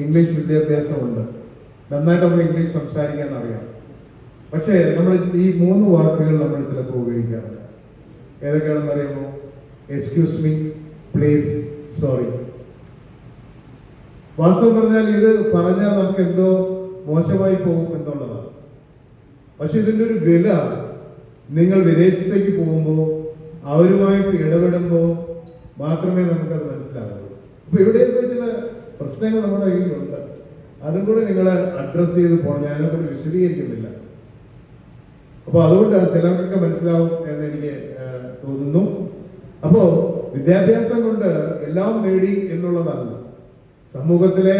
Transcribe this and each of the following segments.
English വിദ്യാഭ്യാസമുണ്ട്, നന്നായിട്ട് നമുക്ക് English സംസാരിക്കാൻ അറിയാം. പക്ഷേ നമ്മൾ ഈ 3 വാക്കുകൾ നമ്മൾ ചിലപ്പോൾ ഉപയോഗിക്കാറില്ല. ഏതൊക്കെയാണെന്ന് അറിയുമോ? Excuse me, please, sorry. വാസ്തവം പറഞ്ഞാൽ ഇത് പറഞ്ഞാൽ നമുക്ക് എന്തോ മോശമായി പോകും എന്നുള്ളതാണ്. പക്ഷെ ഇതിൻ്റെ ഒരു വില നിങ്ങൾ വിദേശത്തേക്ക് പോകുമ്പോൾ അവരുമായിട്ട് ഇടപെടുമ്പോൾ മാത്രമേ നമുക്കത് മനസ്സിലാവുള്ളൂ. അപ്പൊ ഇവിടെയൊക്കെ ചില പ്രശ്നങ്ങൾ നമ്മുടെ കയ്യിലുണ്ട്, അതും കൂടെ നിങ്ങൾ അഡ്രസ് ചെയ്ത് പോകണം. ഞാനത് വിശദീകരിക്കുന്നില്ല. അപ്പൊ അതുകൊണ്ട് ചിലർക്കൊക്കെ മനസ്സിലാവും എന്നെനിക്ക് തോന്നുന്നു. അപ്പോ വിദ്യാഭ്യാസം കൊണ്ട് എല്ലാം നേടി എന്നുള്ളതല്ല. സമൂഹത്തിലെ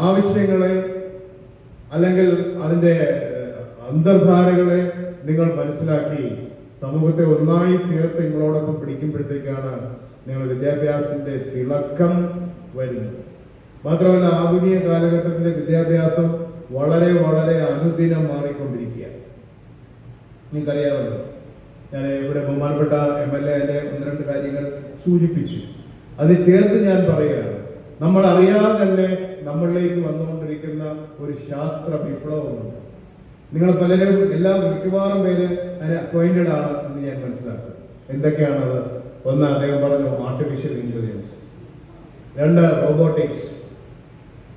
ആവശ്യങ്ങളെ അല്ലെങ്കിൽ അതിൻ്റെ അന്തർധാരകളെ നിങ്ങൾ മനസ്സിലാക്കി സമൂഹത്തെ ഒന്നായി ചേർത്ത് നിങ്ങളോടൊപ്പം പിടിക്കുമ്പോഴത്തേക്കാണ് നിങ്ങൾ വിദ്യാഭ്യാസത്തിന്റെ തിളക്കം വരുന്നത്. മാത്രമല്ല, ആധുനിക കാലഘട്ടത്തിലെ വിദ്യാഭ്യാസം വളരെ വളരെ അനുദിനം മാറിക്കൊണ്ടിരിക്കുകയാണ്. നിങ്ങൾക്കറിയാമല്ലോ, ഞാൻ ഇവിടെ ബഹുമാനപ്പെട്ട MLA അതിന്റെ 1-2 കാര്യങ്ങൾ സൂചിപ്പിച്ചു. അത് ചേർത്ത് ഞാൻ പറയുകയാണ്, നമ്മൾ അറിയാതെ തന്നെ നമ്മളിലേക്ക് വന്നുകൊണ്ടിരിക്കുന്ന ഒരു ശാസ്ത്ര വിപ്ലവമുണ്ട്. നിങ്ങൾ പലരും മിക്കവാറും പേര് അതിന് അക്വൈന്റഡ് ആണ് എന്ന് ഞാൻ മനസ്സിലാക്കുന്നു. എന്തൊക്കെയാണത്? 1, അദ്ദേഹം പറഞ്ഞു, artificial intelligence. 2, robotics.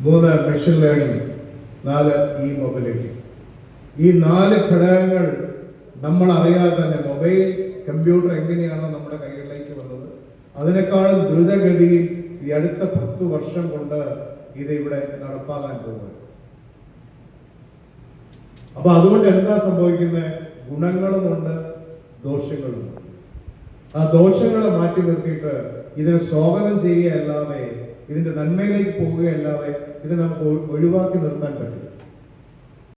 3, machine learning. 4, mobility. ഈ 4 ഘടകങ്ങൾ നമ്മൾ അറിയാതെ തന്നെ, മൊബൈൽ കമ്പ്യൂട്ടർ എങ്ങനെയാണോ നമ്മുടെ കൈകളിലേക്ക് വന്നത്, അതിനേക്കാളും ദ്രുതഗതിയിൽ ഈ അടുത്ത 10 വർഷം കൊണ്ട് ഇത് ഇവിടെ നടപ്പാക്കാൻ പോകുന്നത്. അപ്പൊ അതുകൊണ്ട് എന്താ സംഭവിക്കുന്നത്? ഗുണങ്ങളുമുണ്ട്, ദോഷങ്ങളുമുണ്ട്. ആ ദോഷങ്ങളെ മാറ്റി നിർത്തിയിട്ട് ഇതിനെ സ്വാഗതം ചെയ്യുകയല്ലാതെ, ഇതിന്റെ നന്മയിലേക്ക് പോവുകയല്ലാതെ ഇത് നമുക്ക് ഒഴിവാക്കി നിർത്താൻ പറ്റില്ല.